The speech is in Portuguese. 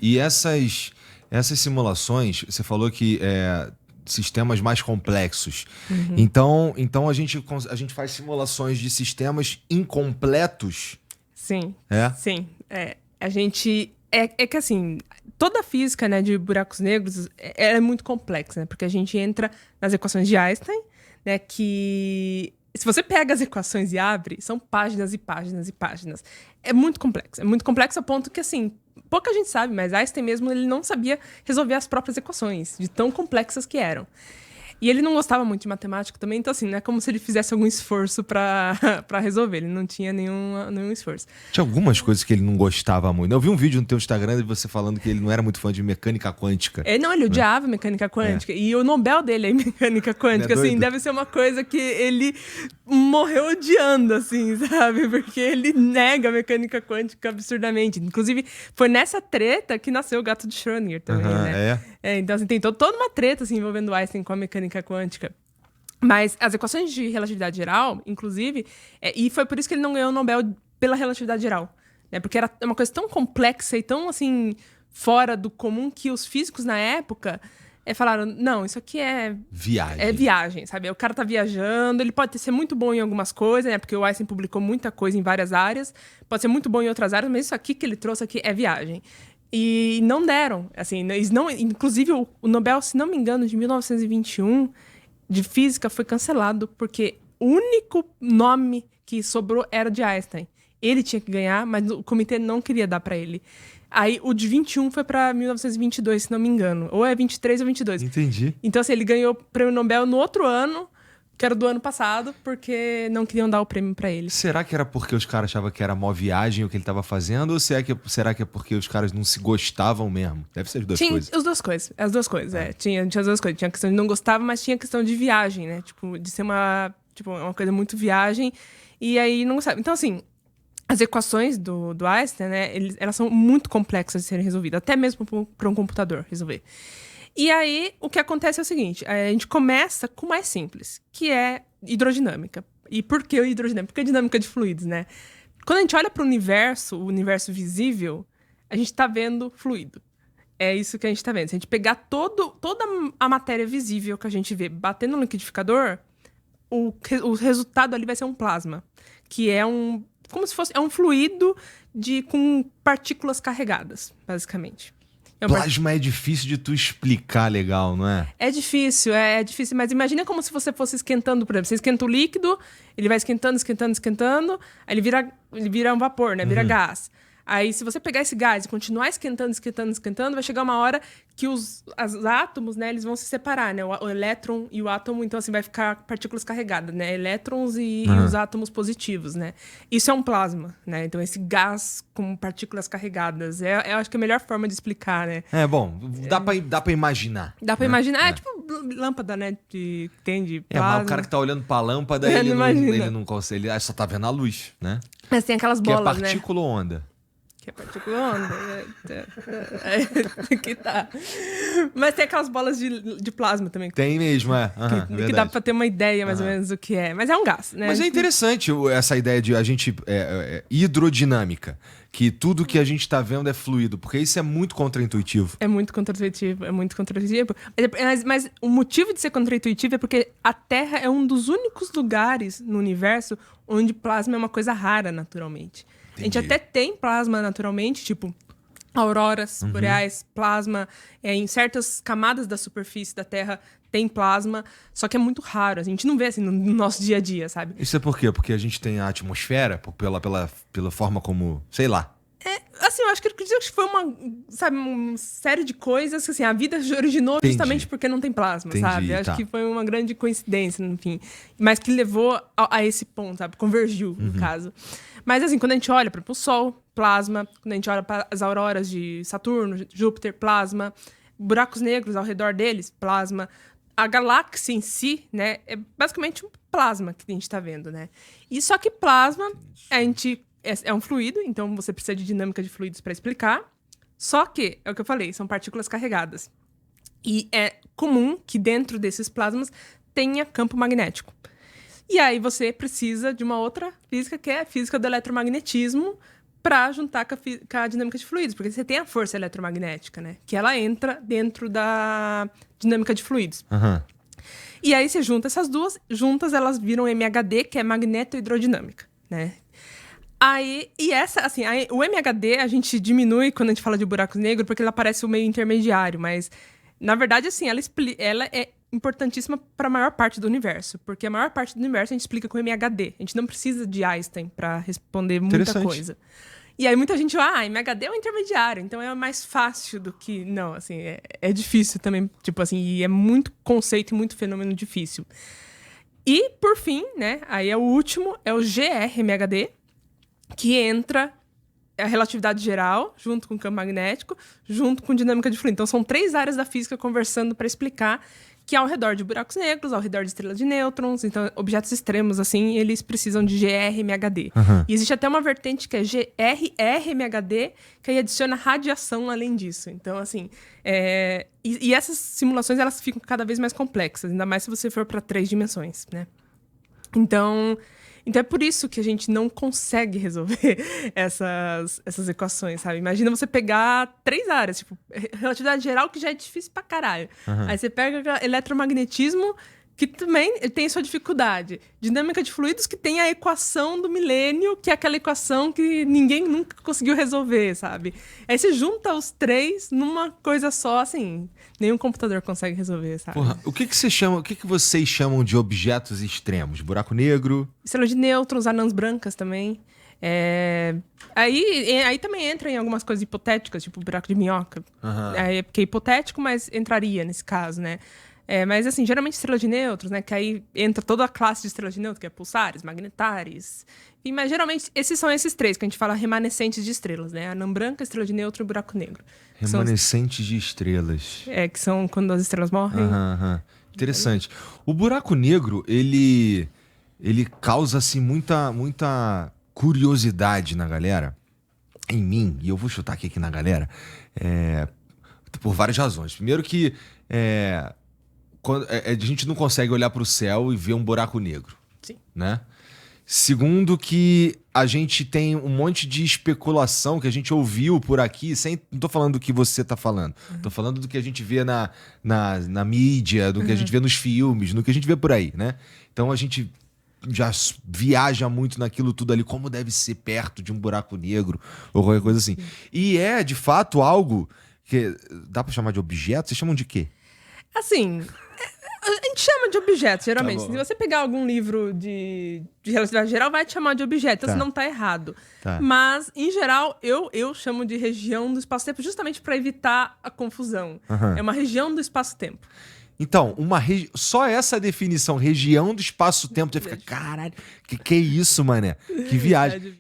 E essas simulações, você falou que sistemas mais complexos. Então a gente faz simulações de sistemas incompletos. Sim, É? sim. A gente... É que assim, toda a física, né, de buracos negros ela é muito complexa, né? Porque a gente entra nas equações de Einstein, né, que... Se você pega as equações e abre, são páginas e páginas e páginas. É muito complexo. É muito complexo a ponto que, assim, pouca gente sabe, mas Einstein mesmo, ele não sabia resolver as próprias equações, de tão complexas que eram. E ele não gostava muito de matemática também, então, assim, não é como se ele fizesse algum esforço pra resolver. Ele não tinha nenhum esforço. Tinha algumas coisas que ele não gostava muito. Eu vi um vídeo no teu Instagram de você falando que ele não era muito fã de mecânica quântica. Ele odiava mecânica quântica. E o Nobel dele é em mecânica quântica, Ele é assim, doido? deve ser uma coisa que ele morreu odiando, assim, sabe? Porque ele nega a mecânica quântica absurdamente. Inclusive, foi nessa treta que nasceu o gato de Schrödinger também, né? Então, assim, tem toda uma treta, assim, envolvendo Einstein com a mecânica quântica. Mas as equações de relatividade geral, inclusive, e foi por isso que ele não ganhou o Nobel pela relatividade geral, né? Porque era uma coisa tão complexa e tão, assim, fora do comum que os físicos na época falaram, não, isso aqui é viagem, sabe? O cara tá viajando, ele pode ser muito bom em algumas coisas, né? Porque o Einstein publicou muita coisa em várias áreas, pode ser muito bom em outras áreas, mas isso aqui que ele trouxe aqui é viagem. E não deram, assim, inclusive o Nobel, se não me engano, de 1921, de física, foi cancelado, porque o único nome que sobrou era de Einstein. Ele tinha que ganhar, mas o comitê não queria dar pra ele. Aí o de 21 foi pra 1922, se não me engano. Ou é 23 ou 22. Entendi. Então, assim, ele ganhou o prêmio Nobel no outro ano, que era do ano passado, porque não queriam dar o prêmio pra ele. Será que era porque os caras achavam que era mó viagem o que ele tava fazendo? Ou será que é porque os caras não se gostavam mesmo? Deve ser as duas coisas. Tinha as duas coisas, Tinha as duas coisas. Tinha a questão de não gostava, mas tinha a questão de viagem, né? Tipo, de ser uma coisa muito viagem. E aí não gostava. Então, assim, as equações do Einstein, né? Elas são muito complexas de serem resolvidas. Até mesmo para um computador resolver. E aí, o que acontece é o seguinte. A gente começa com o mais simples, que é hidrodinâmica. E por que hidrodinâmica? Porque é dinâmica de fluidos, né? Quando a gente olha para o universo visível, a gente está vendo fluido. É isso que a gente está vendo. Se a gente pegar toda a matéria visível que a gente vê batendo no liquidificador, o resultado ali vai ser um plasma, que é como se fosse um fluido com partículas carregadas, basicamente. Plasma é difícil de tu explicar legal, não é? É difícil, mas imagina como se você fosse esquentando, por exemplo. Você esquenta o líquido, ele vai esquentando, aí ele vira um vapor, né? Vira gás. Aí, se você pegar esse gás e continuar esquentando, vai chegar uma hora que os átomos, né, eles vão se separar, né? O elétron e o átomo, então, assim, vai ficar partículas carregadas, né? Elétrons e os átomos positivos, né? Isso é um plasma, né? Então, esse gás com partículas carregadas. Eu acho que é a melhor forma de explicar, né? Bom, dá pra imaginar. Dá pra imaginar. É tipo lâmpada, né? Tem de plasma. Mas o cara que tá olhando pra lâmpada, ele não consegue. Ele só tá vendo a luz, né? Mas tem aquelas bolas, que é partícula ou onda? Que é partícula onda. Que tá. Mas tem aquelas bolas de plasma também. Tem mesmo, que dá pra ter uma ideia mais ou menos do que é. Mas é um gás, né? Mas é interessante essa ideia de a gente... hidrodinâmica. Que tudo que a gente tá vendo é fluido. Porque isso é muito contraintuitivo. É muito contraintuitivo. Mas o motivo de ser contraintuitivo é porque a Terra é um dos únicos lugares no universo onde plasma é uma coisa rara, naturalmente. Entendi. A gente até tem plasma naturalmente, tipo auroras boreais, plasma. Em certas camadas da superfície da Terra tem plasma, só que é muito raro. A gente não vê assim no nosso dia a dia, sabe? Isso é por quê? Porque a gente tem a atmosfera, pela forma como... Sei lá. Assim, eu acho que foi uma série de coisas que, assim, a vida originou justamente porque não tem plasma, sabe? Eu acho que foi uma grande coincidência, enfim. Mas que levou a esse ponto, sabe? Convergiu, no caso. Mas, assim, quando a gente olha para o Sol, plasma. Quando a gente olha para as auroras de Saturno, Júpiter, plasma. Buracos negros ao redor deles, plasma. A galáxia em si, né? É basicamente um plasma que a gente está vendo, né? E só que plasma, é um fluido, então você precisa de dinâmica de fluidos para explicar. Só que, é o que eu falei, são partículas carregadas. E é comum que dentro desses plasmas tenha campo magnético. E aí você precisa de uma outra física, que é a física do eletromagnetismo, para juntar com a dinâmica de fluidos, porque você tem a força eletromagnética, né? Que ela entra dentro da dinâmica de fluidos. Uhum. E aí você junta essas duas, juntas elas viram MHD, que é magnetohidrodinâmica, né? O MHD a gente diminui quando a gente fala de buracos negros, porque ela parece o meio intermediário, mas, na verdade, assim, ela é importantíssima para a maior parte do universo, porque a maior parte do universo a gente explica com MHD. A gente não precisa de Einstein para responder muita coisa. E aí muita gente fala, MHD é o intermediário, então é mais fácil do que... Não, assim, é difícil também, tipo assim, e é muito conceito e muito fenômeno difícil. E, por fim, né, aí é o último, é o GRMHD, que entra a relatividade geral, junto com o campo magnético, junto com dinâmica de fluido. Então, são 3 áreas da física conversando para explicar que ao redor de buracos negros, ao redor de estrelas de nêutrons, então, objetos extremos, assim, eles precisam de GRMHD. Uhum. E existe até uma vertente que é GRRMHD, que aí adiciona radiação além disso. Então, assim, e essas simulações, elas ficam cada vez mais complexas, ainda mais se você for para 3 dimensões, né? Então é por isso que a gente não consegue resolver essas equações, sabe? Imagina você pegar 3 áreas, tipo, relatividade geral, que já é difícil pra caralho. Uhum. Aí você pega eletromagnetismo, que também tem sua dificuldade. Dinâmica de fluidos, que tem a equação do milênio, que é aquela equação que ninguém nunca conseguiu resolver, sabe? Aí você junta os 3 numa coisa só, assim, nenhum computador consegue resolver, sabe? Porra, o que vocês chamam de objetos extremos? Buraco negro? Estrela de nêutrons, anãs brancas também. Aí também entra em algumas coisas hipotéticas, tipo buraco de minhoca. Uhum. Porque é hipotético, mas entraria nesse caso, né? Mas, assim, geralmente estrela de nêutrons, né? Que aí entra toda a classe de estrelas de nêutrons, que é pulsares, magnetares. Mas, geralmente, são esses 3 que a gente fala remanescentes de estrelas, né? Anã branca, estrela de nêutron e buraco negro. Remanescentes de estrelas. Que são quando as estrelas morrem. Interessante. O buraco negro, ele causa, assim, muita curiosidade na galera. Em mim, e eu vou chutar aqui na galera, por várias razões. Primeiro que... a gente não consegue olhar para o céu e ver um buraco negro. Sim. Né? Segundo que a gente tem um monte de especulação que a gente ouviu por aqui, não tô falando do que você tá falando, tô falando do que a gente vê na mídia, do que a gente vê nos filmes, do que a gente vê por aí, né? Então a gente já viaja muito naquilo tudo ali, como deve ser perto de um buraco negro ou qualquer coisa assim. E de fato, algo que dá para chamar de objeto? Vocês chamam de quê? Assim, a gente chama de objeto, geralmente. Tá, se você pegar algum livro de relatividade geral, vai te chamar de objeto. Então, você não tá errado. Tá. Mas, em geral, eu chamo de região do espaço-tempo justamente para evitar a confusão. Uhum. É uma região do espaço-tempo. Então, só essa definição, região do espaço-tempo, você fica, caralho, que é isso, mané? Que viagem.